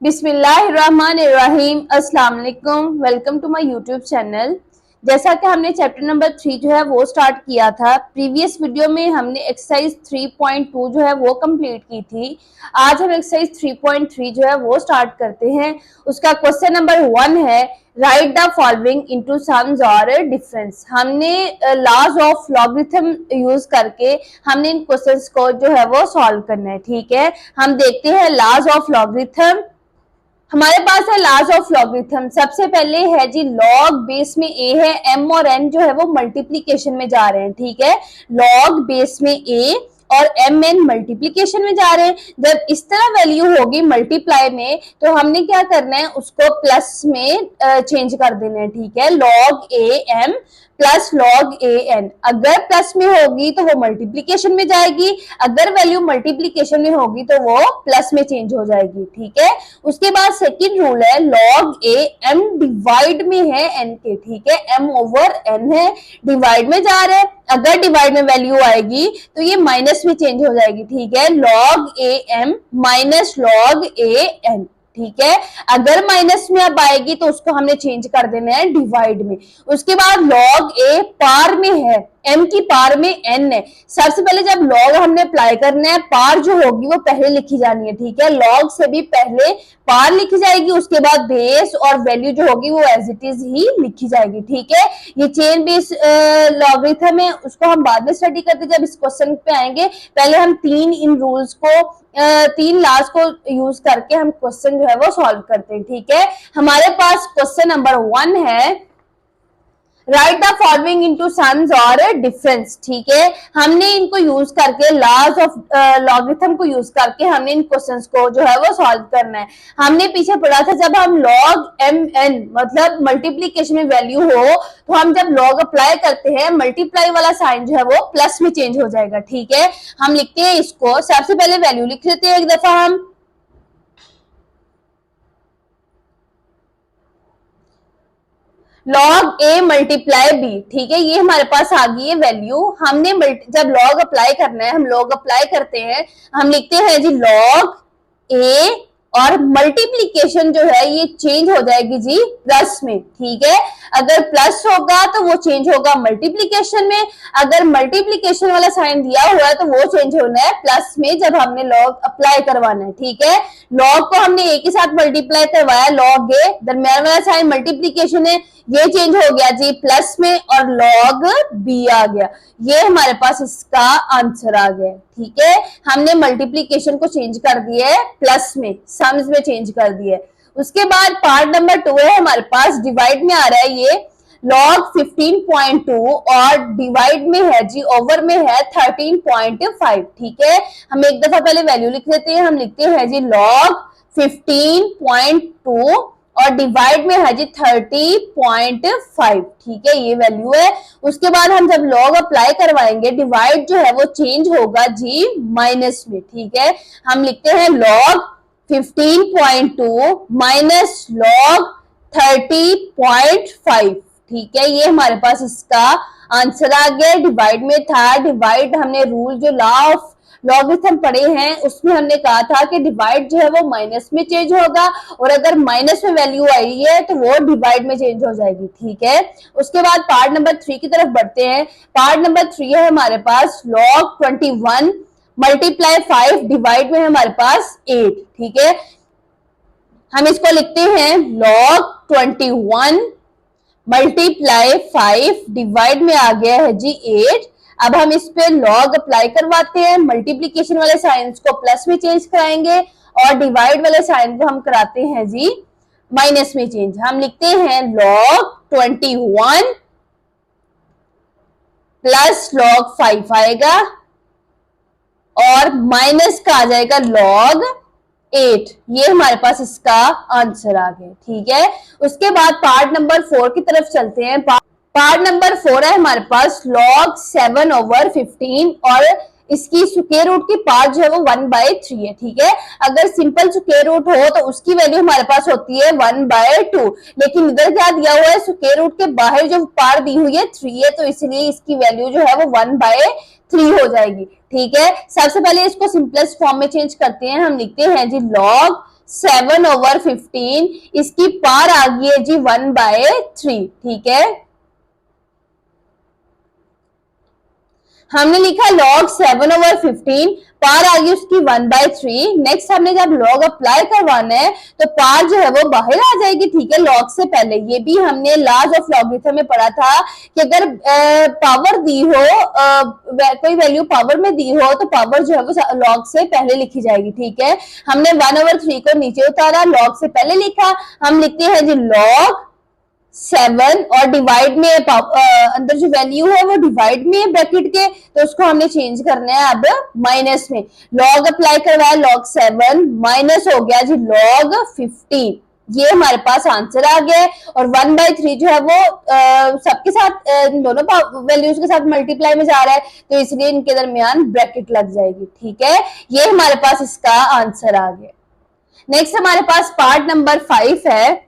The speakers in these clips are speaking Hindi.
बिस्मिल्लाहिर्रहमानिर्रहीम। अस्सलाम वालेकुम। Welcome to my YouTube channel. जैसा कि हमने चैप्टर नंबर 3 जो है वो स्टार्ट किया था, प्रीवियस वीडियो में हमने एक्सरसाइज 3.2 जो है वो कंप्लीट की थी। आज हम एक्सरसाइज 3.3 जो है वो स्टार्ट करते हैं। उसका क्वेश्चन नंबर 1 है, right the following into sums और डिफरेंस। हमने लॉज ऑफ लॉगरिथम यूज करके हमने इन क्वेश्चंस को जो है वो सॉल्व करना है। ठीक है, हम देखते हैं लॉज ऑफ लॉगरिथम। हमारे पास है लॉज ऑफ लॉगरिथम। सबसे पहले है जी लॉग बेस में ए है, एम और एन जो है वो मल्टीप्लीकेशन में जा रहे हैं। ठीक है, लॉग बेस में ए और एम एन मल्टीप्लीकेशन में जा रहे हैं। जब इस तरह वैल्यू होगी मल्टीप्लाई में, तो हमने क्या करना है, उसको प्लस में चेंज कर देना है। ठीक है, log A M plus log A N. अगर प्लस में होगी तो वो मल्टीप्लीकेशन में जाएगी, अगर वैल्यू मल्टीप्लीकेशन में होगी तो वो प्लस में चेंज हो जाएगी। ठीक है, उसके बाद सेकंड रूल है, लॉग ए एम डिवाइड में है एन के। ठीक है, एम ओवर एन है, डिवाइड में जा रहे हैं। अगर डिवाइड में वैल्यू आएगी तो ये माइनस में चेंज हो जाएगी। ठीक है, log A M minus log A N. ठीक है, अगर माइनस में अब आएगी तो उसको हमने चेंज कर देना है डिवाइड में। उसके बाद लॉग ए पार में है, एम की पार में एन है। सबसे पहले जब लॉग हमने अप्लाई करना है, पार जो होगी वो पहले लिखी जानी है। ठीक है, लॉग से भी पहले पार लिखी जाएगी, उसके बाद बेस और वैल्यू जो होगी वो एज इट इज ही लिखी जाएगी। ठीक है, ये चेन बेस लॉगरिथम है, उसको हम बाद में स्टडी करते जब इस क्वेश्चन पे आएंगे। पहले हम इन रूल्स को, तीन लॉज को यूज करके हम क्वेश्चन जो है वो सॉल्व करते हैं। ठीक है, हमारे पास क्वेश्चन नंबर 1 है, right the following into sums और डिफरेंस। ठीक है, हमने इनको यूज करके लॉज ऑफ लॉगरिथम को यूज करके हमने इन क्वेश्चंस को जो है वो सॉल्व करना है। हमने पीछे पढ़ा था, जब हम लॉग एम एन मतलब मल्टीप्लीकेशन में वैल्यू हो तो हम जब लॉग अप्लाई करते हैं, मल्टीप्लाई वाला साइन जो है वो प्लस में चेंज हो जाएगा। ठीक है, हम लिखते हैं इसको, सबसे पहले वैल्यू लिख लेते हैं एक दफा हम, लॉग ए मल्टीप्लाई बी। ठीक है, ये हमारे पास आ गई है वैल्यू। हमने जब लॉग अप्लाई करना है, हम लॉग अप्लाई करते हैं, हम लिखते हैं जी लॉग ए और मल्टीप्लीकेशन जो है ये चेंज हो जाएगी जी प्लस में। ठीक है, अगर प्लस होगा तो वो चेंज होगा मल्टीप्लीकेशन में, अगर मल्टीप्लीकेशन वाला साइन दिया हुआ है तो वो चेंज होना है प्लस में जब हमने लॉग अप्लाई करवाना है। ठीक है, लॉग को हमने ए के साथ मल्टीप्लाई करवाया, लॉग ए, दरम्यान वाला साइन मल्टीप्लीकेशन है, ये चेंज हो गया जी प्लस में और लॉग बी आ गया। ये हमारे पास इसका आंसर आ गया। ठीक है, हमने मल्टीप्लीकेशन को चेंज कर दिया है प्लस में, सम्स में चेंज कर दिया है। उसके बाद पार्ट नंबर 2 है हमारे पास, डिवाइड में आ रहा है ये लॉग 15.2 और डिवाइड में है जी, ओवर में है 13.5। ठीक है, हम एक दफा पहले वैल्यू लिख लेते हैं, हम लिखते हैं जी लॉग 15.2 और डिवाइड में है जी 30.5। ठीक है, ये वैल्यू है। उसके बाद हम जब लॉग अप्लाई करवाएंगे, डिवाइड जो है वो चेंज होगा जी माइनस में। ठीक है, हम लिखते हैं लॉग 15.2 माइनस लॉग 30.5। ठीक है, ये हमारे पास इसका आंसर आ गया। डिवाइड में था, डिवाइड हमने रूल जो लॉ ऑफ लॉगरिथम पढ़े हैं उसमें हमने कहा था कि डिवाइड जो है वो माइनस में चेंज होगा और अगर माइनस में वैल्यू आई है तो वो डिवाइड में चेंज हो जाएगी। ठीक है, उसके बाद पार्ट नंबर 3 की तरफ बढ़ते हैं। पार्ट नंबर 3 है हमारे पास लॉग 21 मल्टीप्लाई 5 डिवाइड में है हमारे पास 8। ठीक है, हम इसको लिखते हैं लॉग 21 मल्टीप्लाई 5 डिवाइड में आ गया है जी 8। अब हम इस पे लॉग अप्लाई करवाते हैं, मल्टीप्लीकेशन वाले साइंस को प्लस में चेंज कराएंगे और डिवाइड वाले साइन को हम कराते हैं जी माइनस में चेंज। हम लिखते हैं लॉग 21 प्लस लॉग 5 आएगा और माइनस का आ जाएगा लॉग 8। ये हमारे पास इसका आंसर आ गया। ठीक है, उसके बाद पार्ट नंबर 4 की तरफ चलते हैं। पार्ट नंबर 4 है हमारे पास लॉग 7 ओवर 15 और इसकी स्क्वायर रूट की पार्ट जो है वो 1/3 है। ठीक है, अगर सिंपल स्क्वायर रूट हो तो उसकी वैल्यू हमारे पास होती है 1/2, लेकिन इधर क्या दिया हुआ है, स्क्वायर रूट के बाहर जो पार्ट दी हुई है 3 है, तो इसलिए इसकी वैल्यू जो है वो 1/3 हो जाएगी। ठीक है, सबसे पहले इसको सिंपलेस्ट फॉर्म में चेंज करते हैं, हम लिखते हैं जी लॉग 7/15, इसकी पार आ गई है जी 1/3, ठीक है। हमने लिखा log 7/15, पार आ गई उसकी 1/3। नेक्स्ट हमने जब log अप्लाई करवाना है तो पार जो है वो बाहर आ जाएगी, ठीक है, log से पहले। ये भी हमने लॉज ऑफ लॉगरिथम में पढ़ा था कि अगर पावर दी हो, कोई वैल्यू पावर में दी हो तो पावर जो है वो log से पहले लिखी जाएगी, ठीक है। हमने 1/3 को नीचे उतारा, log से पहले लिखा। हम लिखते हैं जी log 7 और डिवाइड में अंदर जो वैल्यू है वो डिवाइड में है ब्रैकेट के, तो उसको हमने चेंज करना है अब माइनस में। लॉग अप्लाई करवाया, log 7 माइनस हो गया जी log 15। ये हमारे पास आंसर आ गया। और 1/3 जो है वो सबके साथ दोनों वैल्यूज के साथ मल्टीप्लाई में जा रहा है, तो इसलिए इनके दरमियान ब्रैकेट लग जाएगी, ठीक है। ये हमारे पास इसका आंसर आ गया। नेक्स्ट हमारे पास पार्ट नंबर 5 है।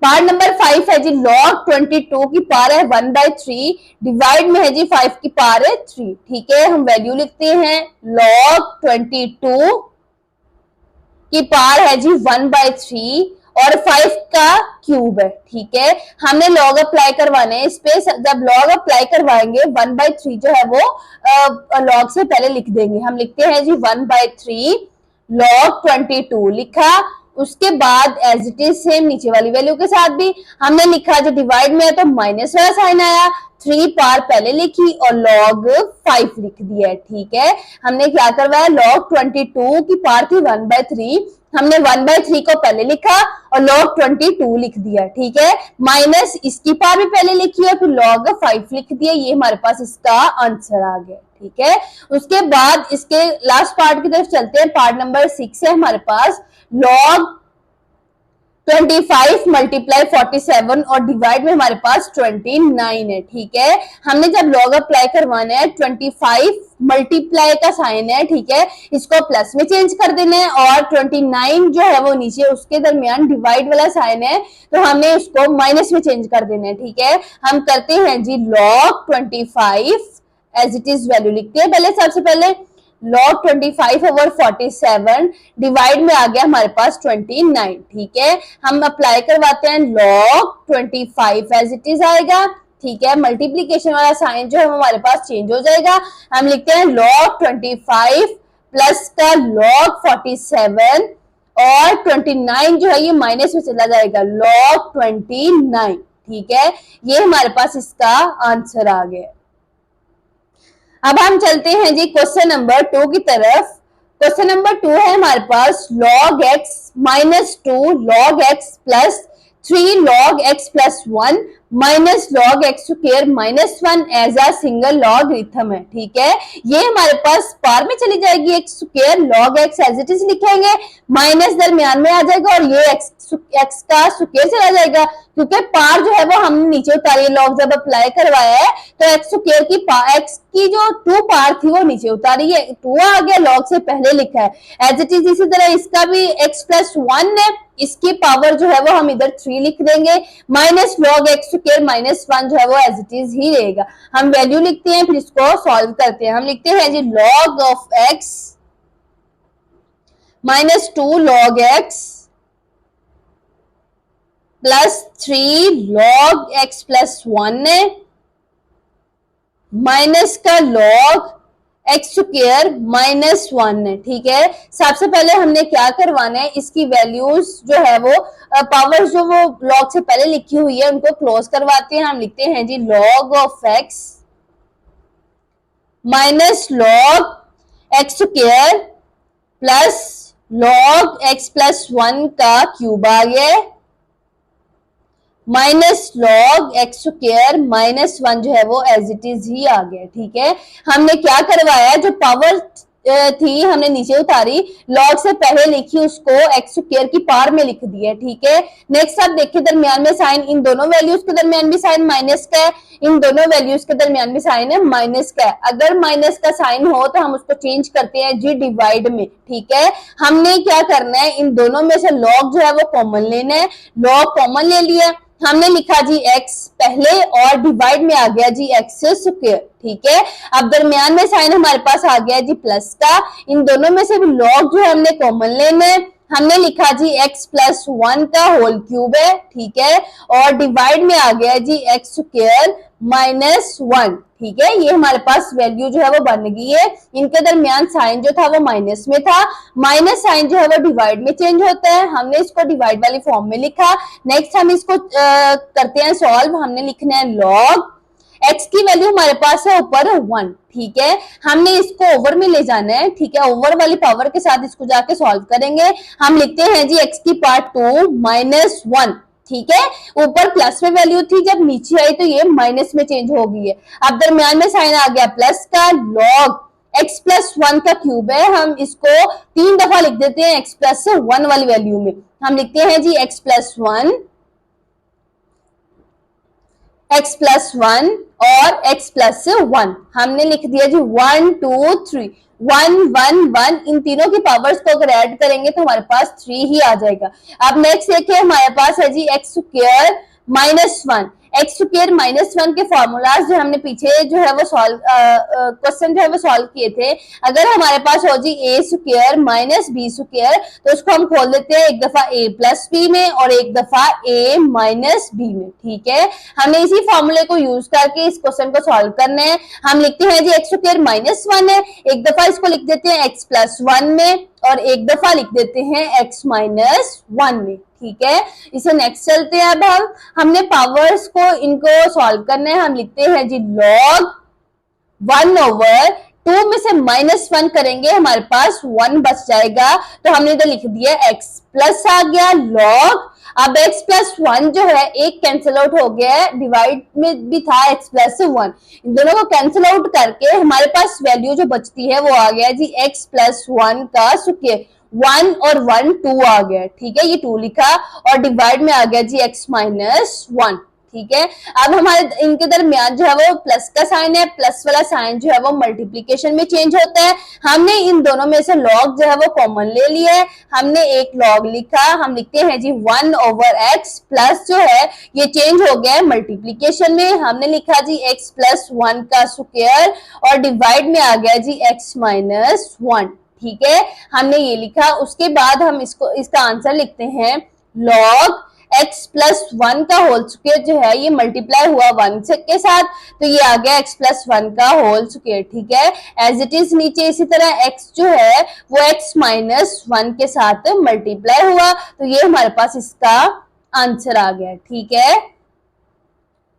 पार्ट नंबर 5 है जी log 22 की पावर है 1/3, डिवाइड में है जी 5 की पावर है 3, ठीक है। हम वैल्यू लिखते हैं log 22 की पावर है जी 1/3 और 5 का क्यूब है, ठीक है। हमने log अप्लाई करवाने हैं इस पे। जब log अप्लाई करवाएंगे 1/3 जो है वो log से पहले लिख देंगे। हम लिखते हैं जी 1/3 log 22 लिखा। उसके बाद एज इट इज सेम नीचे वाली वैल्यू के साथ भी हमने लिखा। जो डिवाइड में है तो माइनस वाला साइन आया, 3 पार पहले लिखी और log 5 लिख दिया है, ठीक है। हमने क्या करवाया, log 22 की पार थी 1/3, हमने 1/3 को पहले लिखा और log 22 लिख दिया, ठीक है। माइनस इसकी पार भी पहले लिखी है, फिर log 5 लिख दिया। ये हमारे पास इसका आंसर आ गया, ठीक है। उसके बाद इसके लास्ट पार्ट की तरफ चलते हैं। पार्ट नंबर 6 है हमारे पास log 25 मल्टीप्लाई 47 और डिवाइड में हमारे पास 29 है, ठीक है। हमने जब log अप्लाई करवाना है 25 मल्टीप्लाई का साइन है, ठीक है, इसको प्लस में चेंज कर देना है और 29 जो है वो नीचे उसके दरमियान डिवाइड वाला साइन है, तो हमने इसको माइनस में चेंज कर देना है, ठीक है। हम करते हैं जी log 25 as it is value लिखते हैं। पहले सबसे पहले log 25/47 डिवाइड में आ गया हमारे पास 29, ठीक है। हम अप्लाई करवाते हैं log 25 एज इट इज आएगा, ठीक है। मल्टीप्लीकेशन वाला साइन जो है हमारे पास चेंज हो जाएगा। हम लिखते हैं log 25 प्लस का log 47 और 29 जो है ये माइनस में चला जाएगा, log 29, ठीक है। ये हमारे पास इसका आंसर आ गया। अब हम चलते हैं जी क्वेश्चन नंबर 2 की तरफ। क्वेश्चन नंबर 2 है हमारे पास log x minus 2 log x plus 3 log x plus 1 minus log x square minus 1 as a single logarithm है, ठीक है। ये हमारे पास पार में चली जाएगी x square, log x as it is लिखेंगे, माइनस दरमियान में आ जाएगा और ये x का स्क्वायर चला जाएगा, क्योंकि पार जो है वो हमने नीचे उतारी है। log जब अप्लाई करवाया है तो x स्क्वायर की x की जो 2 पार थी वो नीचे उतारी है, 2 आ गया, log से पहले लिखा है एज इट इज। इसी तरह इसका भी x प्लस 1 है, इसकी पावर जो है वो हम इधर 3 लिख देंगे, minus log x square minus 1 जो है वो एज इट इज ही रहेगा। हम वैल्यू लिखते हैं फिर इसको सॉल्व करते हैं। हम लिखते हैं जी log of x minus 2 log x plus 3 log x plus 1 है, माइनस का log x स्क्वायर माइनस 1 है, ठीक है। सबसे पहले हमने क्या करवाना है, इसकी वैल्यूज जो है वो पावर जो वो log से पहले लिखी हुई है उनको क्लोज करवाते हैं। हम लिखते हैं जी log of x minus log x square plus log x plus 1 का क्यूब आ गया, minus log x square minus 1 जो है वो एज इट इज ही आ गया, ठीक है। हमने क्या करवाया, जो पावर थी हमने नीचे उतारी, log से पहले लिखी उसको x स्क्वायर की पावर में लिख दिया, ठीक है। नेक्स्ट आप देखिए दरमियान में साइन, इन दोनों वैल्यूज के दरमियान भी साइन माइनस का है, इन दोनों वैल्यूज के दरमियान भी साइन है माइनस का है। अगर माइनस का साइन हो तो हम उसको चेंज करते हैं जी डिवाइड में, ठीक है। हमने क्या करना है, इन दोनों में से log जो है वो कॉमन लेना है, log कॉमन ले लिया, हमने लिखा जी x पहले और डिवाइड में आ गया जी x स्क्वायर, ठीक है। अब दरमियान में साइन हमारे पास आ गया जी प्लस का, इन दोनों में से भी लॉग जो है हमने कॉमन लेना है। हमने लिखा जी x प्लस 1 का होल क्यूब है, ठीक है, और डिवाइड में आ गया जी x स्क्वायर माइनस 1, ठीक है। ये हमारे पास वैल्यू जो है वो बन गई है। इनके दरमियान साइन जो था वो माइनस में था, माइनस साइन जो है वो डिवाइड में चेंज होता है, हमने इसको डिवाइड वाली फॉर्म में लिखा। नेक्स्ट हम इसको करते हैं सॉल्व। हमने लिखना है लॉग x की वैल्यू हमारे पास है ऊपर 1, ठीक है, हमने इसको ओवर में ले जाना है, ठीक है, ओवर वाली पावर के साथ इसको जाके सॉल्व करेंगे। हम लिखते हैं जी x की पार्ट 2 माइनस 1, ठीक है, ऊपर प्लस में वैल्यू थी, जब नीचे आई तो ये माइनस में चेंज हो गई है। अब दरमियान में साइन आ गया प्लस का, लॉग x प्लस 1 का क्यूब है, हम इसको 3 दफा लिख देते हैं x प्लस 1 वाली वैल्यू में। हम लिखते हैं जी x प्लस 1, x प्लस 1 और x प्लस 1, हमने लिख दिया जी 1 2 3, 1 1 1, इन तीनों की पावर्स को अगर ऐड करेंगे तो हमारे पास 3 ही आ जाएगा। अब नेक्स्ट देखिए हमारे पास है जी x square minus 1, x square minus 1 के फॉर्मूलाज जो हमने पीछे जो है वो सॉल्व क्वेश्चन जो है वो सॉल्व किए थे। अगर हमारे पास हो जी ए स्क्वायर माइनस बी स्क्वायर, तो उसको हम खोल देते हैं एक दफा ए प्लस बी में और एक दफा ए माइनस बी में, ठीक है। हमने इसी फॉर्मूले को यूज करके इस क्वेश्चन को सॉल्व करना है। हम लिखते हैं जी एक्स स्क्वायर माइनस 1 है, एक दफा इसको लिख देते हैं एक्स प्लस 1 में और एक दफा लिख देते हैं x माइनस 1 में, ठीक है। इसे नेक्स्ट चलते हैं। अब हमने पावर्स को इनको सॉल्व करना है। हम लिखते हैं जी लॉग 1 ओवर 2 में से माइनस 1 करेंगे, हमारे पास 1 बच जाएगा, तो हमने इधर लिख दिया x प्लस आ गया लॉग। अब x प्लस 1 जो है एक कैंसिल आउट हो गया है, डिवाइड में भी था x प्लस 1, इन दोनों को कैंसिल आउट करके हमारे पास वैल्यू जो बचती है वो आ गया जी x प्लस 1 का स्क्वायर, 1 और 1 2 आ गया, ठीक है, ये 2 लिखा और डिवाइड में आ गया जी x माइनस 1, ठीक है। अब हमारे इनके दरमियान जो है वो प्लस का साइन है, प्लस वाला साइन जो है वो मल्टीप्लीकेशन में चेंज होता है। हमने इन दोनों में से लॉग जो है वो कॉमन ले लिया है, हमने एक लॉग लिखा। हम लिखते हैं जी 1 ओवर x प्लस जो है ये चेंज हो गया है मल्टीप्लीकेशन में, हमने लिखा जी x प्लस 1 का स्क्वायर और डिवाइड में आ गया जी x माइनस 1, ठीक है, हमने ये लिखा। उसके बाद हम इसका आंसर लिखते हैं लॉग x प्लस 1 का होल स्क्वायर जो है ये मल्टीप्लाई हुआ 1 के साथ, तो ये आ गया x प्लस 1 का होल स्क्वायर, ठीक है, एज इट इज नीचे। इसी तरह x जो है वो x माइनस 1 के साथ मल्टीप्लाई हुआ, तो ये हमारे पास इसका आंसर आ गया, ठीक है।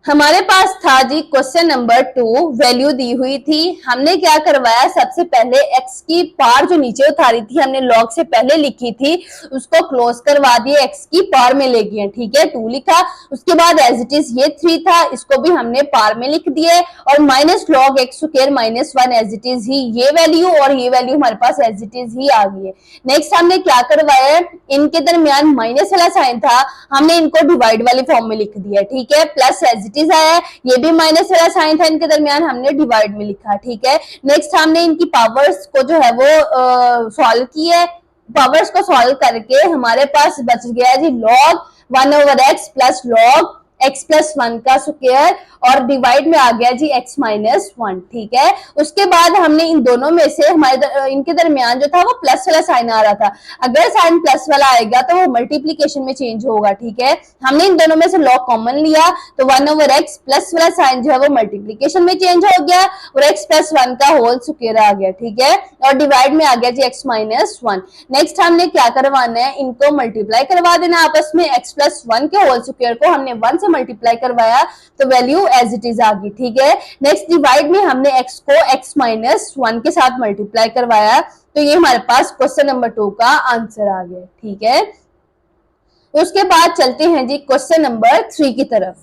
हमारे पास था जी क्वेश्चन नंबर 2, वैल्यू दी हुई थी। हमने क्या करवाया, सबसे पहले x की पार जो नीचे उतारी थी हमने लॉग से पहले लिखी थी उसको क्लोज करवा दिए, x की पार में ले गए, ठीक है, 2 लिखा। उसके बाद एज इट इज ये 3 था, इसको भी हमने पार में लिख दिए और minus log X square minus 1 as it is ही ये वैल्यू और ये वैल्यू हमारे पास एज इट इज ही आ गई है। नेक्स्ट हमने क्या करवाया, इनके दरमियान माइनस वाला साइन था, हमने इनको डिवाइड वाली फॉर्म में लिख दिया, ठीक है, प्लस एज इट इज आया, ये भी माइनस वाला साइन था इनके दरमियान, हमने डिवाइड में लिखा, ठीक है। नेक्स्ट हमने इनकी पावर्स को जो है वो सॉल्व किया है, पावर्स को सॉल्व करके हमारे पास बच गया G log 1 over x plus log x plus 1 का स्क्वायर और डिवाइड में आ गया जी x माइनस 1, ठीक है। उसके बाद हमने इन दोनों में से हमारे इनके दरमियान जो था वो प्लस वाला साइन आ रहा था, अगर साइन प्लस वाला आएगा तो वो मल्टीप्लीकेशन में चेंज होगा, ठीक है। हमने इन दोनों में से लॉग कॉमन लिया तो 1 ओवर x प्लस वाला साइन जो है वो मल्टीप्लीकेशन में चेंज हो गया और x प्लस 1 का होल स्क्वायर आ गया, ठीक है, और डिवाइड में आ गया जी x माइनस 1। नेक्स्ट हमने क्या करवाना है, इनको मल्टीप्लाई करवा देना आपस में, x प्लस 1 के होल स्क्वायर को हमने 1 से मल्टीप्लाई करवाया तो वैल्यू एज इट इज आ गई, ठीक है। नेक्स्ट डिवाइड में हमने x को x माइनस 1 के साथ मल्टीप्लाई करवाया, तो ये हमारे पास क्वेश्चन नंबर 2 का आंसर आ गया, ठीक है। उसके बाद चलते हैं जी क्वेश्चन नंबर 3 की तरफ।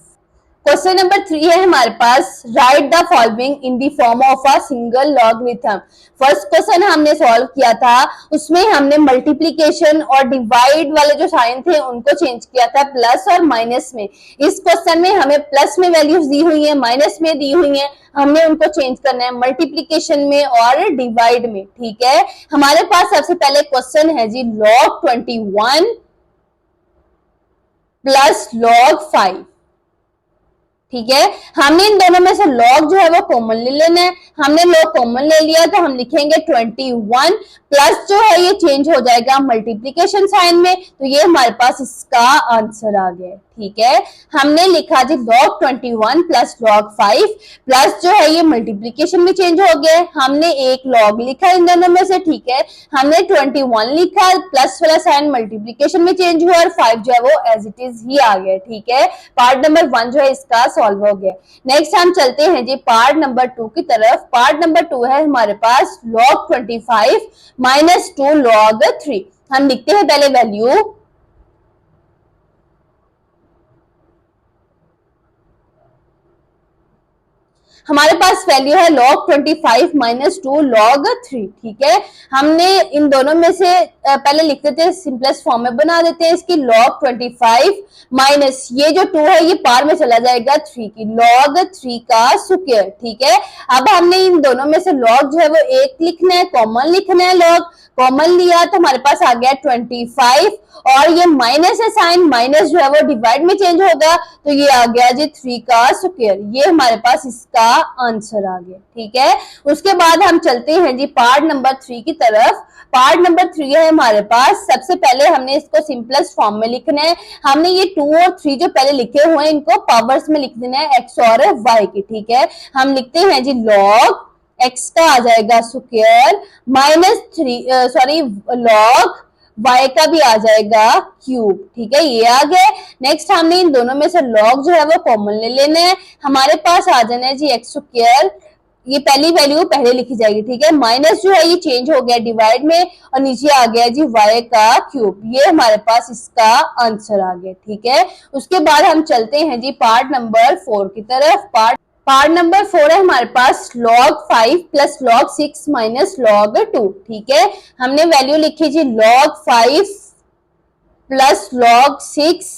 क्वेश्चन नंबर 3 है हमारे पास, write the following in the form of a single logarithm. First question हमने सॉल्व किया था, उसमें हमने मल्टीप्लीकेशन और डिवाइड वाले जो साइन थे उनको चेंज किया था प्लस और माइनस में। इस क्वेश्चन में हमें प्लस में वैल्यूज दी हुई है, माइनस में दी हुई है, हमने उनको चेंज करना है मल्टीप्लीकेशन में और डिवाइड में, ठीक है। हमारे पास सबसे पहले क्वेश्चन है जी लॉग 21 प्लस log 5। ठीक है, हमने इन दोनों में से लॉग जो है वो कॉमन ले लेना है। हमने लॉग कॉमन ले लिया तो हम लिखेंगे 21 प्लस जो है ये चेंज हो जाएगा मल्टीप्लीकेशन साइन में, तो ये हमारे पास इसका आंसर आ गया। ठीक है, हमने लिखा जी log 21 प्लस log 5 प्लस जो है ये मल्टीप्लीकेशन में चेंज हो गया। हमने एक log लिखा इन दोनों में से। ठीक है, हमने 21 लिखा, प्लस वाला साइन मल्टीप्लीकेशन में चेंज हुआ और 5 जो है वो एज इट इज ही आ गया। ठीक है, पार्ट नंबर 1 जो है इसका सॉल्व हो गया। नेक्स्ट हम चलते हैं जी पार्ट नंबर 2 की तरफ। पार्ट नंबर 2 है हमारे पास log 25 माइनस 2 log 3। हम लिखते हैं पहले वैल्यू। हमारे पास वैल्यू है log 25 माइनस 2 log 3। ठीक है, हमने इन दोनों में से पहले लिख देते हैं, सिंपलेस्ट फॉर्म में बना देते हैं इसकी। log 25 माइनस ये जो 2 है ये पार में चला जाएगा 3 की, log 3 का स्क्वायर। ठीक है, अब हमने इन दोनों में से log जो है वो एक लिखना है, कॉमन लिखना है। log कॉमन लिया तो हमारे पास आ गया 25 और ये माइनस है साइन, माइनस जो है वो डिवाइड में चेंज होगा तो ये आ गया जी 3 का स्क्वायर। ये हमारे पास इसका आंसर आ गया। ठीक है, उसके बाद हम चलते हैं जी पार्ट नंबर 3 की तरफ। पार्ट नंबर 3 है हमारे पास। सबसे पहले हमने इसको सिंपलेस्ट फॉर्म में लिखना है। हमने ये 2 और 3 जो पहले लिखे हुए हैं इनको पावर्स में लिख देना है, x और y की। ठीक है, हम लिखते हैं जी log x का आ जाएगा square minus 3 sorry log y का भी आ जाएगा क्यूब। ठीक है, ये आ गए। नेक्स्ट हमने इन दोनों में से log जो है वो कॉमन ले लेना है। हमारे पास आ जाना है जी x स्क्वायर, ये पहली वैल्यू पहले लिखी जाएगी। ठीक है, माइनस जो है ये चेंज हो गया डिवाइड में और नीचे आ गया जी y का क्यूब। ये हमारे पास इसका आंसर आ गया। ठीक है, उसके बाद हम चलते हैं जी पार्ट नंबर 4 की तरफ। पार्ट नंबर 4 है हमारे पास log 5 plus log 6 minus log 2। ठीक है, हमने वैल्यू लिखी जी log 5 plus log 6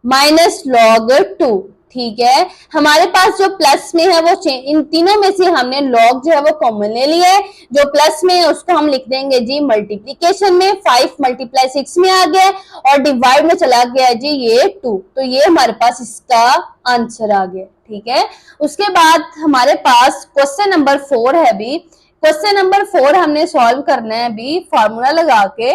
minus log 2। ठीक है, हमारे पास जो प्लस में है वो इन तीनों में से हमने log जो है वो कॉमन ले लिया है। जो प्लस में है उसको हम लिख देंगे जी मल्टीप्लीकेशन में, 5 मल्टीप्लाई 6 में आ गया और डिवाइड में चला गया जी ये 2, तो ये हमारे पास इसका आंसर आ गया। ठीक है, उसके बाद हमारे पास क्वेश्चन नंबर 4 है। भी क्वेश्चन नंबर 4 हमने सॉल्व करना है भी फॉर्मूला लगा के।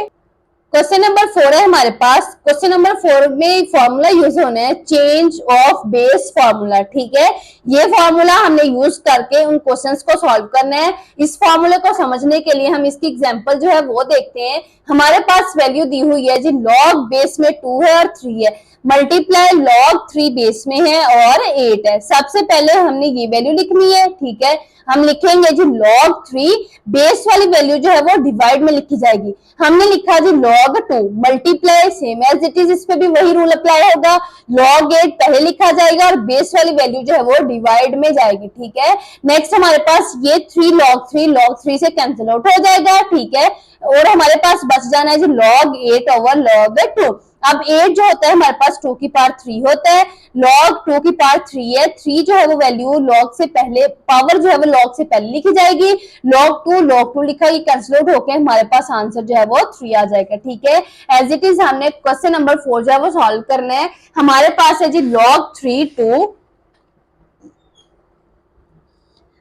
क्वेश्चन नंबर 4 है हमारे पास। क्वेश्चन नंबर 4 में फॉर्मूला यूज होना है चेंज ऑफ बेस फॉर्मूला। ठीक है, ये फॉर्मूला हमने यूज करके उन क्वेश्चंस को सॉल्व करना है। इस फॉर्मूले को समझने के लिए हम इसकी एग्जांपल जो है वो देखते हैं। हमारे पास वैल्यू दी हुई है जी log बेस में 2 है और 3 है, मल्टीप्लाई log 3 बेस में है और 8 है। सबसे पहले हमने ये वैल्यू लिखनी है। ठीक है, हम लिखेंगे जी log 3, बेस वाली वैल्यू जो है वो डिवाइड में लिखी जाएगी। हमने लिखा जी log 2 multiply, same as it is इस पे भी वही रूल अप्लाई होगा, log 8 पहले लिखा जाएगा और बेस वाली वैल्यू जो है वो डिवाइड में जाएगी। ठीक है, नेक्स्ट हमारे पास ये 3 log 3 से कैंसिल आउट हो जाएगा। ठीक है, और हमारे पास बच जाना है जी log 8 ओवर log 2। अब 8 जो होता है हमारे पास 2 की पावर 3 होता है, log 2 की पावर 3 है। 3 जो है वो वैल्यू log से पहले, पावर जो है वो log से पहले लिखी जाएगी। log 2 लिखा, ये कैंसिल आउट होकर हमारे पास आंसर जो है वो 3 आ जाएगा। ठीक है, एज इट इज हमने क्वेश्चन नंबर 4 जो है वो सॉल्व करना है। हमारे पास है जी log 3 2,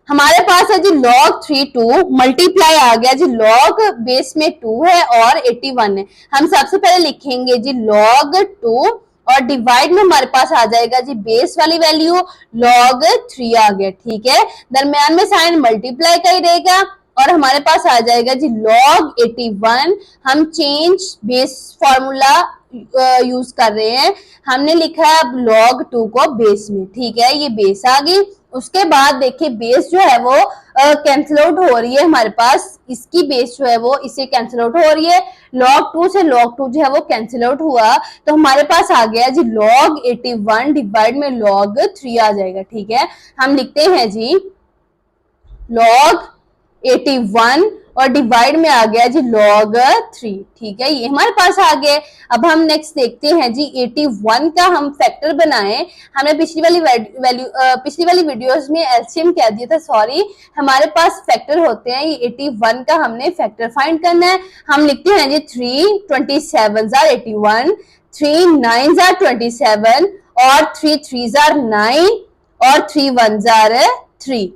हमारे पास है जी log 3 2 मल्टीप्लाई आ गया जी log बेस में 2 है और 81 है। हम सबसे पहले लिखेंगे जी log 2 और डिवाइड में हमारे पास आ जाएगा जी बेस वाली वैल्यू log 3 आ गया। ठीक है, दरम्यान में साइन मल्टीप्लाई का ही रहेगा और हमारे पास आ जाएगा जी log 81। हम चेंज बेस फॉर्मूला यूज कर रहे हैं। हमने लिखा है अब log 2 को बेस में। ठीक है, ये बेस आ गई। उसके बाद देखिए बेस जो है वो कैंसिल आउट हो रही है हमारे पास, इसकी बेस जो है वो इससे कैंसिल आउट हो रही है। log 2 से log 2 जो है वो कैंसिल आउट हुआ तो हमारे पास आ गया जी log 81 डिवाइड में log 3 आ जाएगा। ठीक है, हम लिखते हैं जी log 81 और डिवाइड में आ गया जी log 3। ठीक है, ये हमारे पास आ गए। अब हम नेक्स्ट देखते हैं जी 81 का हम फैक्टर बनाएं। हमने पिछली वाली वीडियोस में एलसीएम कह दिया था, सॉरी, हमारे पास फैक्टर होते हैं। ये 81 का हमने फैक्टर फाइंड करना है। हम लिखते हैं जी 3 27 are 81, 3 9 are 27 और 3 3 are 9 और 3 1 are 3।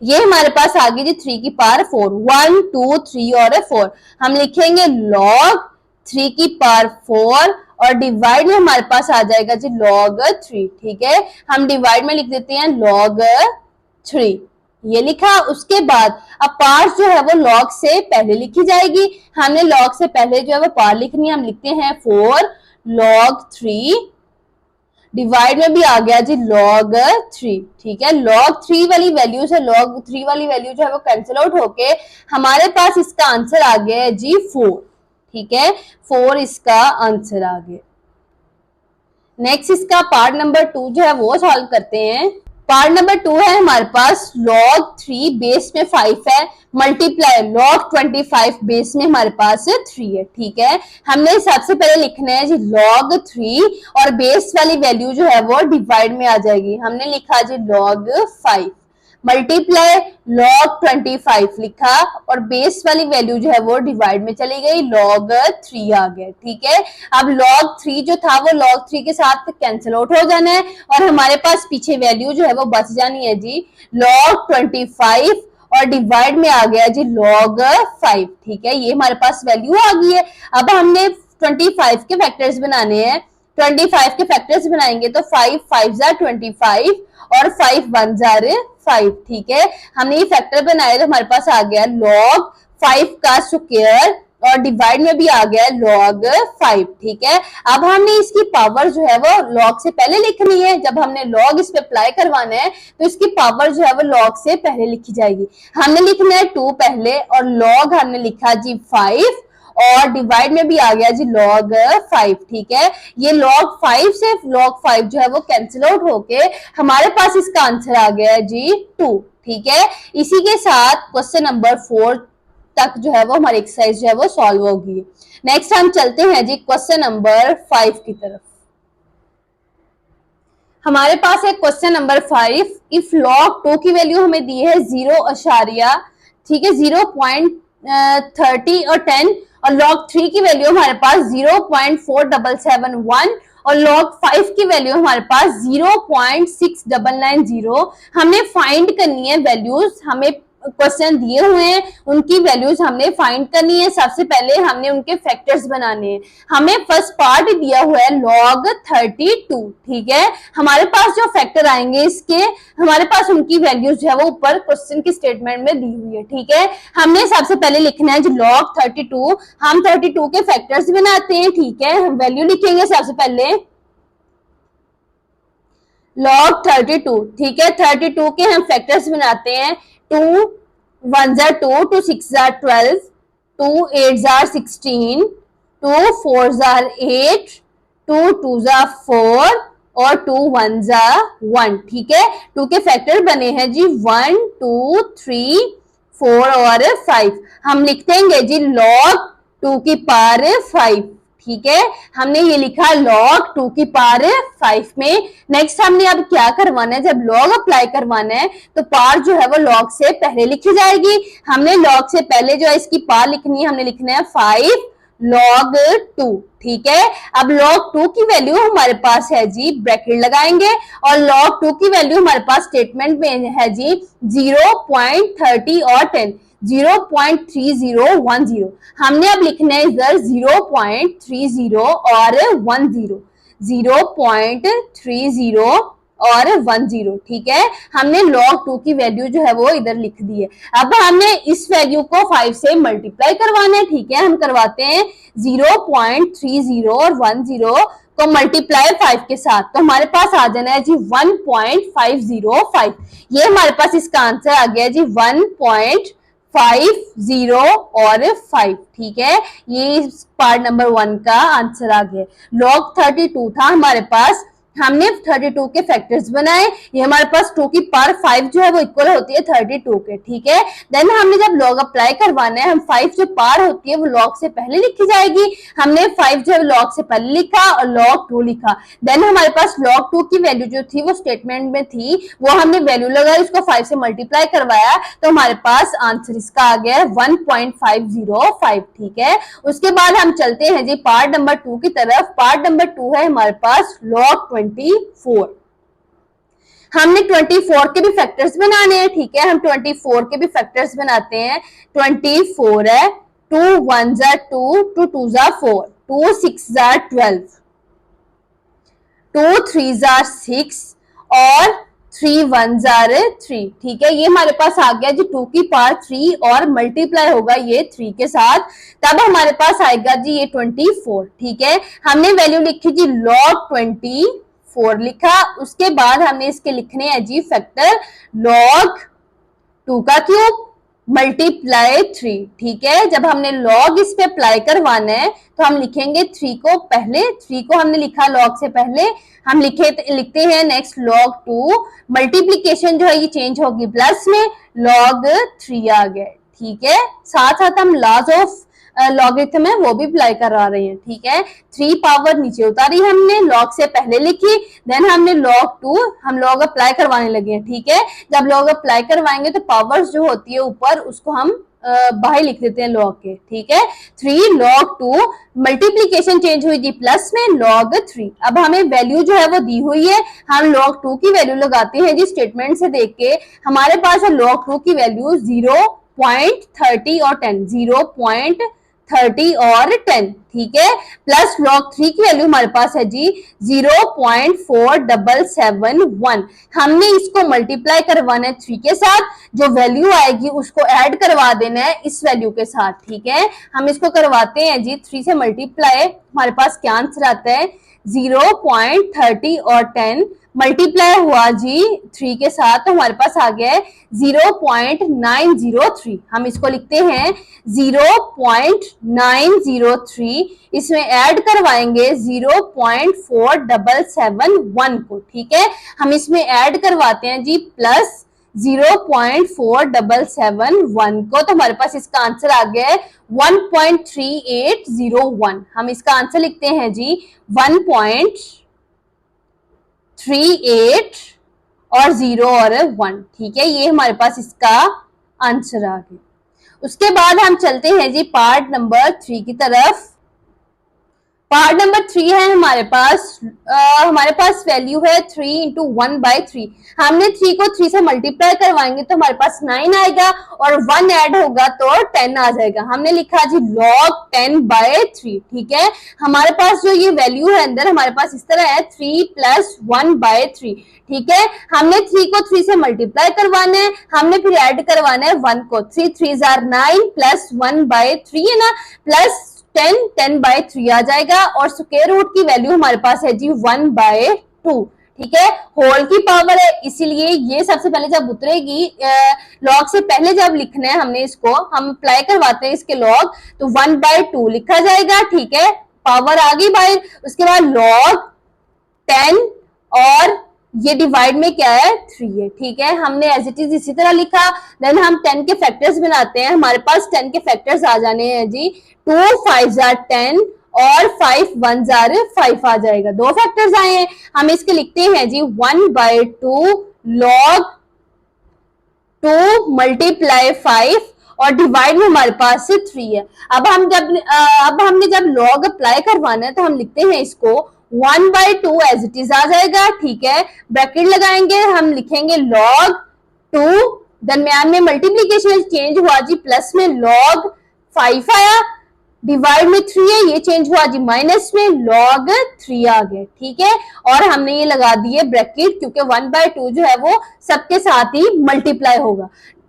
ये हमारे पास आ गई जी 3 की पावर 4, 1 2 3 और 4। हम लिखेंगे log 3 की पावर 4 और डिवाइड में हमारे पास आ जाएगा जी log 3। ठीक है, हम डिवाइड में लिख देते हैं log 3, ये लिखा। उसके बाद अब पार्ट जो है वो log से पहले लिखी जाएगी। हमने log से पहले जो है वो पार लिखनी है। हम लिखते हैं 4 log 3, डिवाइड में भी आ गया जी log 3। ठीक है, log 3 वाली वैल्यू से log 3 वाली वैल्यू जो है वो कैंसिल आउट होके हमारे पास इसका आंसर आ गया है जी 4। ठीक है, 4 इसका आंसर आ गया। नेक्स्ट इसका पार्ट नंबर 2 जो है वो सॉल्व करते हैं। पार्ट नंबर 2 है हमारे पास log 3 बेस में 5 है, मल्टीप्लाई log 25 बेस में हमारे पास 3 है। ठीक है, हमने सबसे पहले लिखना है जी log 3 और बेस वाली वैल्यू जो है वो डिवाइड में आ जाएगी। हमने लिखा जी log 5 मल्टीप्लाई log 25 लिखा और बेस वाली वैल्यू जो है वो डिवाइड में चली गई, log 3 आ गया। ठीक है, अब log 3 जो था वो log 3 के साथ कैंसिल आउट हो जाना है और हमारे पास पीछे वैल्यू जो है वो बच जानी है जी log 25 और डिवाइड में आ गया जी log 5। ठीक है, ये हमारे पास वैल्यू आ गई है। अब हमने 25 के फैक्टर्स बनाने हैं। 25 के फैक्टर्स बनाएंगे तो 5 5 are 25 और 5 1 are 5। ठीक है, हमने ये फैक्टर बनाया तो हमारे पास आ गया log 5 का स्क्वायर और डिवाइड में भी आ गया log 5। ठीक है, अब हमने इसकी पावर जो है वो log से पहले लिखनी है। जब हमने log इस पे अप्लाई करवाना है तो इसकी पावर जो है वो log से पहले लिखी जाएगी। हमने लिखना है 2 पहले और log हमने लिखा जी 5 और डिवाइड में भी आ गया जी log 5। ठीक है, ये log 5 से log 5 जो है वो कैंसिल आउट होके हमारे पास इसका आंसर आ गया है जी 2। ठीक है, इसी के साथ क्वेश्चन नंबर 4 तक जो है वो हमारी एक्सरसाइज जो है वो सॉल्व होगी। नेक्स्ट हम चलते हैं जी क्वेश्चन नंबर 5 की तरफ। हमारे पास है क्वेश्चन नंबर 5। इफ log 2 की वैल्यू हमें दी है 0, ठीक है 0.30 और 10 और log 3 की वैल्यू हमारे पास 0.4771 और log 5 की वैल्यू हमारे पास 0.6990। हमने फाइंड करनी है वैल्यूज, हमें क्वेश्चन दिए हुए हैं उनकी वैल्यूज हमने फाइंड करनी है। सबसे पहले हमने उनके फैक्टर्स बनाने हैं। हमें फर्स्ट पार्ट दिया हुआ है log 32। ठीक है, हमारे पास जो फैक्टर आएंगे इसके हमारे पास उनकी वैल्यूज जो है वो ऊपर क्वेश्चन की स्टेटमेंट में दी हुई है। ठीक है, हमने सबसे पहले लिखना है जो log 32। हम 32 के फैक्टर्स बनाते हैं। ठीक है, हम वैल्यू लिखेंगे सबसे पहले log 32। ठीक है, 32 के हम फैक्टर्स बनाते हैं। 2 1s are 2, 2 6s are 12, 2 8s are 16, 2 4s are 8, 2 2s are 4 और 2 1s are 1। ठीक है, 2 के फैक्टर बने हैं जी 1 2 3 4 और 5। हम लिख देंगे जी log 2 की पावर 5। ठीक है, हमने ये लिखा log 2 की पावर 5 में। नेक्स्ट हमने अब क्या करवाना है, जब log अप्लाई करवाना है तो पार जो है वो log से पहले लिखी जाएगी। हमने log से पहले जो है इसकी पार लिखनी है, हमने लिखना है 5 log 2। ठीक है, अब log 2 की वैल्यू हमारे पास है जी, ब्रैकेट लगाएंगे और log 2 की वैल्यू हमारे पास स्टेटमेंट में है जी 0.30 और 10, 0.3010। हमने अब लिखना है इधर 0.30 और 10, 0.30 और 10। ठीक है, हमने log 2 की वैल्यू जो है वो इधर लिख दी है। अब हमने इस वैल्यू को 5 से मल्टीप्लाई करवाना है। ठीक है, हम करवाते हैं 0.30 और 10 को मल्टीप्लाई 5 के साथ, तो हमारे पास आ जाना है जी 1.505। ये हमारे पास इसका आंसर आ गया जी 1.50 और 5। ठीक है, ये पार्ट नंबर 1 का आंसर आ गया। log 32 था हमारे पास हमने 32 के फैक्टर्स बनाए, ये हमारे पास 2 की पावर 5 जो है वो इक्वल होती है 32 के, ठीक है। देन हमने जब लॉग अप्लाई करवाना है, हम 5 जो पावर होती है वो लॉग से पहले लिखी जाएगी। हमने 5 जो है लॉग से पहले लिखा और log 2 लिखा। देन हमारे पास log 2 की वैल्यू जो थी वो स्टेटमेंट में थी, वो हमने वैल्यू लगाई, उसको 5 से मल्टीप्लाई करवाया, तो हमारे पास आंसर इसका आ गया 1.505, ठीक है। उसके बाद हम चलते हैं जी पार्ट नंबर 2 की तरफ। पार्ट नंबर 2 है हमारे पास log 24। हमने 24 के भी फैक्टर्स बनाने हैं, ठीक है। हम 24 के भी फैक्टर्स बनाते हैं। 24 है, 2 1s are 2, 2 2s are 4, 2 6s are 12, 2 3s are 6 और 3 1s are 3, ठीक है। ये हमारे पास आ गया जी 2 की पावर 3 और मल्टीप्लाई होगा ये 3 के साथ, तब हमारे पास आएगा जी ये 24, ठीक है। हमने वैल्यू लिखी जी log 24 लिखा। उसके बाद हमने इसके लिखने हैं जी फैक्टर log 2 का क्यूब मल्टीप्लाई 3, ठीक है। जब हमने log इस पे अप्लाई करवाना है तो हम लिखेंगे 3 को पहले, 3 को हमने लिखा log से पहले, हम लिखते हैं नेक्स्ट log 2, मल्टीप्लीकेशन जो है ये चेंज होगी प्लस में, log 3 आ गया, ठीक है। साथ साथ हम लॉज ऑफ लॉगरिथम है वो भी अप्लाई करा रहे हैं, ठीक है। 3 पावर नीचे उतारी हमने, log से पहले लिखी, देन हमने log 2 हम log अप्लाई करवाने लगे हैं, ठीक है। जब log अप्लाई करवाएंगे तो पावर्स जो होती है ऊपर उसको हम बाहर लिख देते हैं log के, ठीक है। 3 log 2 मल्टीप्लीकेशन चेंज हुई थी प्लस में log 3। अब हमें वैल्यू जो है वो दी हुई है, हम log 2 की वैल्यू लगाते हैं जी स्टेटमेंट से देख के। हमारे पास है log 2 की वैल्यू 0.30 और 10, 0.30 और 10, ठीक है। प्लस log 3 की वैल्यू हमारे पास है जी 0.4771। हमने इसको मल्टीप्लाई करवाना है 3 के साथ, जो वैल्यू आएगी उसको ऐड करवा देना है इस वैल्यू के साथ, ठीक है। हम इसको करवाते हैं जी 3 से मल्टीप्लाई, हमारे पास क्या आंसर आता है 0.30 और 10 मल्टीप्लाई हुआ जी 3 के साथ, तो हमारे पास आ गया है 0.903। हम इसको लिखते हैं 0.903, इसमें ऐड करवाएंगे 0.4771 को, ठीक है। हम इसमें ऐड करवाते हैं जी प्लस 0.4771 को, तो हमारे पास इसका आंसर आ गया है 1.3801। हम इसका आंसर लिखते हैं जी 1.38 और 0 और 1, ठीक है। ये हमारे पास इसका आंसर आ गया। उसके बाद हम चलते हैं जी पार्ट नंबर 3 की तरफ। पार्ट नंबर 3 है हमारे पास वैल्यू है 3 इंटू 1/3। हमने 3 को 3 से मल्टीप्लाई करवाएंगे तो हमारे पास 9 आएगा और 1 ऐड होगा तो 10 आ जाएगा। हमने लिखा जी log 10/3, ठीक है। हमारे पास जो ये वैल्यू है अंदर हमारे पास इस तरह है 3 + 1/3, ठीक है। हमने 3 को 3 से मल्टीप्लाई करवाना है, हमने फिर ऐड करवाना है 1 को, 3 3s are 9 प्लस 1/3 है ना, प्लस 10/3 आ जाएगा और स्क्वायर रूट की वैल्यू हमारे पास है जी 1/2, ठीक है। होल की पावर है इसीलिए ये सबसे पहले जब उतरेगी लॉग से पहले जब लिखना है हमने इसको, हम अप्लाई करवाते हैं इसके लॉग, तो 1/2 लिखा जाएगा, ठीक है। पावर आ गई बाहर, उसके बाद log 10 और ये डिवाइड में क्या है 3 है, ठीक है। हमने एज इट इज इसी तरह लिखा। देन हम 10 के फैक्टर्स बनाते हैं, हमारे पास 10 के फैक्टर्स आ जाने हैं जी 2 5s are 10 और 5 1s are 5 आ जाएगा, 2 फैक्टर्स आए हैं। हम इसके लिखते हैं जी 1/2 log 2 मल्टीप्लाई 5 और डिवाइड में हमारे पास 3 है। अब हमने जब log अप्लाई करवाना है तो हम लिखते हैं इसको 1/2 एज इट इज आ जाएगा, ठीक है। ब्रैकेट लगाएंगे, हम लिखेंगे log 2, दरम्यान में मल्टीप्लीकेशन चेंज हुआ जी प्लस में log 5 आया, डिवाइड में 3 है, ये चेंज हुआ जी माइनस में log 3 आ गया, ठीक है। और हमने ये लगा दिए ब्रैकेट क्योंकि 1/2 जो है वो सबके साथ ही मल्टीप्लाई होगा,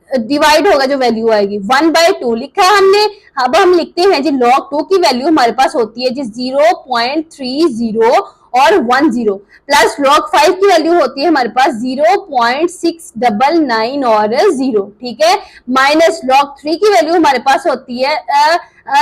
डिवाइड होगा, जो वैल्यू आएगी 1/2 लिखा है हमने। अब हम लिखते हैं जी log 2 की वैल्यू हमारे पास होती है जी 0.30 और 10 प्लस log 5 की वैल्यू होती है हमारे पास 0.699 और 0, ठीक है, माइनस log 3 की वैल्यू हमारे पास होती है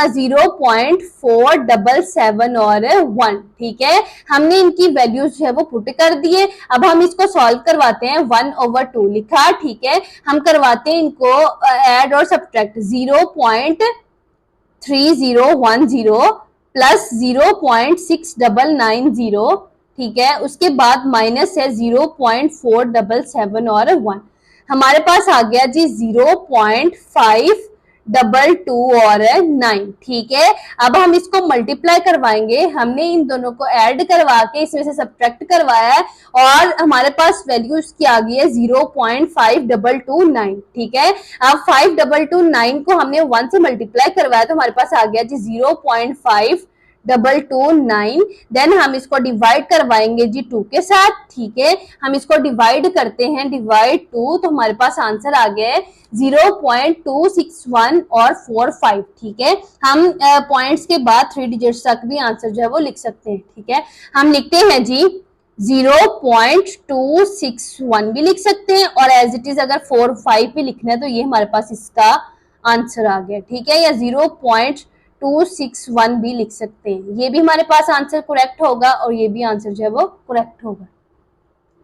0.477 और 1, ठीक है। हमने इनकी वैल्यूज जो है वो पुट कर दिए। अब हम इसको सॉल्व करवाते हैं। 1/2 लिखा, ठीक है। हम करवाते हैं इनको ऐड और सब्ट्रैक्ट। 0.3010 प्लस 0.6990, ठीक है। उसके बाद माइनस है 0.477 और 1। हमारे पास आ गया जी 0.522 और 9, ठीक है। अब हम इसको मल्टीप्लाई करवाएंगे। हमने इन दोनों को ऐड करवा के इसमें से सब्ट्रैक्ट करवाया है और हमारे पास वैल्यू इसकी आ गई है 0.5229, ठीक है। अब 5229 को हमने 1 से मल्टीप्लाई करवाया तो हमारे पास आ गया जी 0.5229। देन हम इसको डिवाइड करवाएंगे जी 2 के साथ, ठीक है। हम इसको डिवाइड करते हैं, डिवाइड 2, तो हमारे पास आंसर आ गया है 0.261 और 45, ठीक है। हम पॉइंट्स के बाद 3 डिजिट्स तक भी आंसर जो है वो लिख सकते हैं, ठीक है। हम लिखते हैं जी 0.261 भी लिख सकते हैं और एज इट इज अगर 4 5 भी लिखना है तो ये हमारे पास इसका आंसर आ गया, ठीक है। या 0.261 भी लिख सकते हैं, ये भी हमारे पास आंसर करेक्ट होगा और ये भी आंसर जो है वो करेक्ट होगा,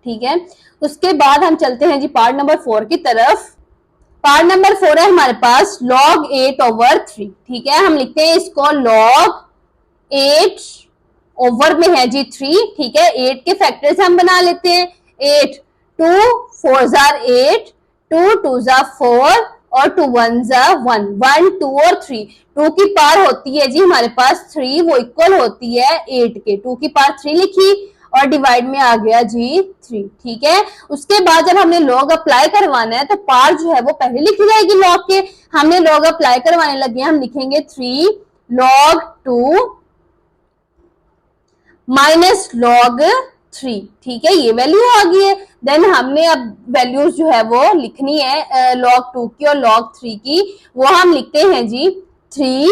ठीक है। उसके बाद हम चलते हैं जी पार्ट नंबर 4 की तरफ। पार्ट नंबर 4 है हमारे पास log 8/3, ठीक है। हम लिखते हैं इसको log 8 ओवर में है जी 3, ठीक है। 8 के फैक्टर्स हम बना लेते हैं। 8 2 4 जार 8, 2 2 जार 4 और 2 1 जार 1, 1 2 और 3। 2 की पावर होती है जी हमारे पास 3, वो इक्वल होती है 8 के। 2 की पावर 3 लिखी और डिवाइड में आ गया जी 3, ठीक है। उसके बाद जब हमने लॉग अप्लाई करवाना है तो पावर जो है वो पहले लिखी जाएगी लॉग के। हमने लॉग अप्लाई करवाने लगे, हम लिखेंगे 3 log 2 माइनस log 3, ठीक है। ये वैल्यू आ गई है। देन हमने अब वैल्यूज जो है वो लिखनी है log 2 की और log 3 की। वो हम लिखते हैं जी 3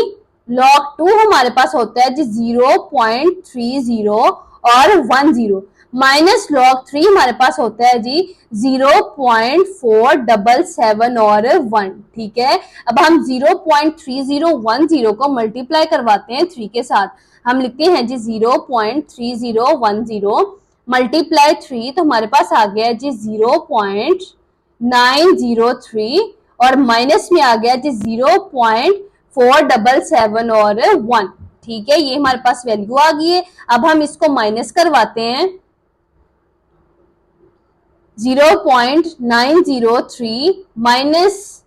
log 2 हमारे पास होता है जी 0.30 और 10 माइनस log 3 हमारे पास होता है जी 0.477 और 1, ठीक है। अब हम 0.3010 को मल्टीप्लाई करवाते हैं 3 के साथ। हम लिखते हैं जी 0.3010 मल्टीप्लाई 3, तो हमारे पास आ गया जी 0.903 और माइनस में आ गया जी 0.477 और 1, ठीक है। ये हमारे पास वैल्यू आ गई है। अब हम इसको माइनस करवाते हैं। 0.903 माइनस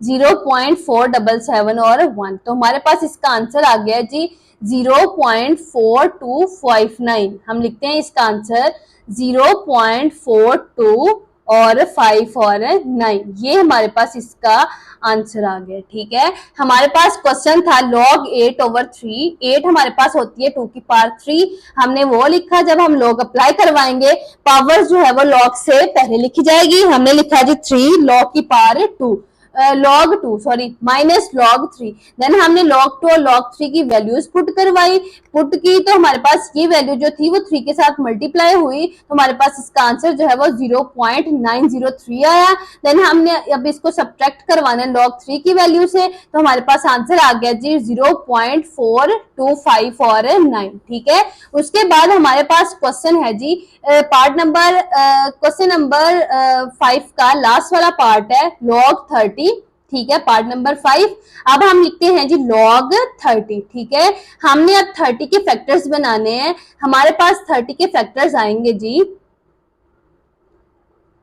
0.477 और 1, तो हमारे पास इसका आंसर आ गया जी 0.4259। हम लिखते हैं इसका आंसर 0.42 और 5 और 9, ये हमारे पास इसका आंसर आ गया, ठीक है। हमारे पास क्वेश्चन था log 8/3। 8 हमारे पास होती है 2 की पावर 3, हमने वो लिखा। जब हम log अप्लाई करवाएंगे पावर जो है वो log से पहले लिखी जाएगी। हमने लिखा जी 3 log की power 2 log 2 sorry minus log 3। Then हमने log 2 और log 3 की वैल्यूज पुट करवाई, पुट की तो हमारे पास ये वैल्यू जो थी वो 3 के साथ मल्टीप्लाई हुई, तो हमारे पास इसका आंसर जो है वो 0.903 आया। देन हमने अब इसको सब्ट्रैक्ट करवाना है log 3 की वैल्यू से, तो हमारे पास आंसर आ गया जी 0.425 और 9, ठीक है। उसके बाद हमारे पास क्वेश्चन है जी पार्ट नंबर क्वेश्चन नंबर 5 का लास्ट वाला पार्ट है log 30, ठीक है, पार्ट नंबर 5। अब हम लिखते हैं जी log 30, ठीक है। हमने अब 30 के फैक्टर्स बनाने हैं। हमारे पास 30 के फैक्टर्स आएंगे जी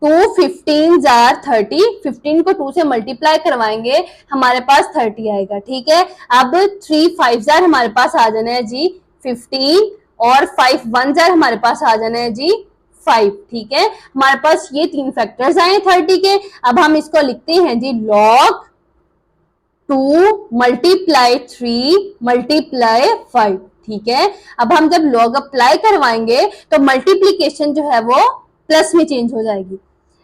2 15 जार 30, 15 को 2 से मल्टीप्लाई करवाएंगे हमारे पास 30 आएगा, ठीक है। अब 3 5 जार हमारे पास आ जाना है जी 15 और 5 1 जार हमारे पास आ जाना है जी 5, ठीक है। हमारे पास ये 3 फैक्टर्स आए 30 के। अब हम इसको लिखते हैं जी log 2 मल्टीप्लाई 3 मल्टीप्लाई 5, ठीक है। अब हम जब log अप्लाई करवाएंगे तो मल्टीप्लीकेशन जो है वो प्लस में चेंज हो जाएगी।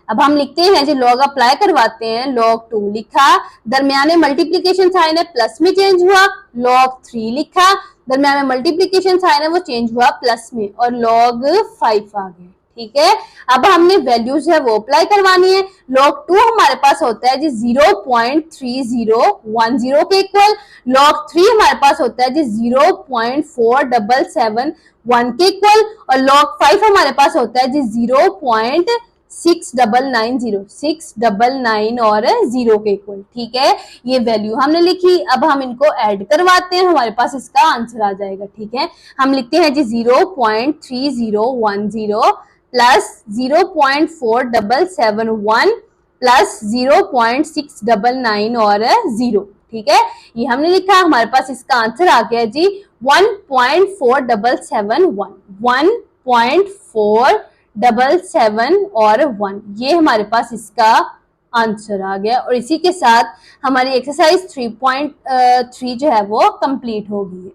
अब हम लिखते हैं जी लॉग अप्लाई करवाते हैं, log 2 लिखा, दरमियान में मल्टीप्लीकेशन साइन है प्लस में चेंज हुआ, log 3 लिखा, दरमियान में मल्टीप्लीकेशन साइन है वो चेंज हुआ प्लस में और log 5 आ गया। ठीक है, अब हमने वैल्यूज है वो अप्लाई करवानी है। log 2 हमारे पास होता है जी 0.3010 के इक्वल, log 3 हमारे पास होता है जी 0.4771 के इक्वल और log 5 हमारे पास होता है जी 0.6990 और 0 के इक्वल। ठीक है, ये वैल्यू हमने लिखी। अब हम इनको ऐड करवाते हैं, हमारे पास इसका आंसर आ जाएगा। ठीक है, हम लिखते हैं जी 0.3010 प्लस 0.4771 प्लस 0.699 और 0। ठीक है, ये हमने लिखा, हमारे पास इसका आंसर आ गया जी 1.4771, 1.477 और 1, ये हमारे पास इसका आंसर आ गया। और इसी के साथ हमारी एक्सरसाइज 3.3 जो है वो कंप्लीट हो गई है।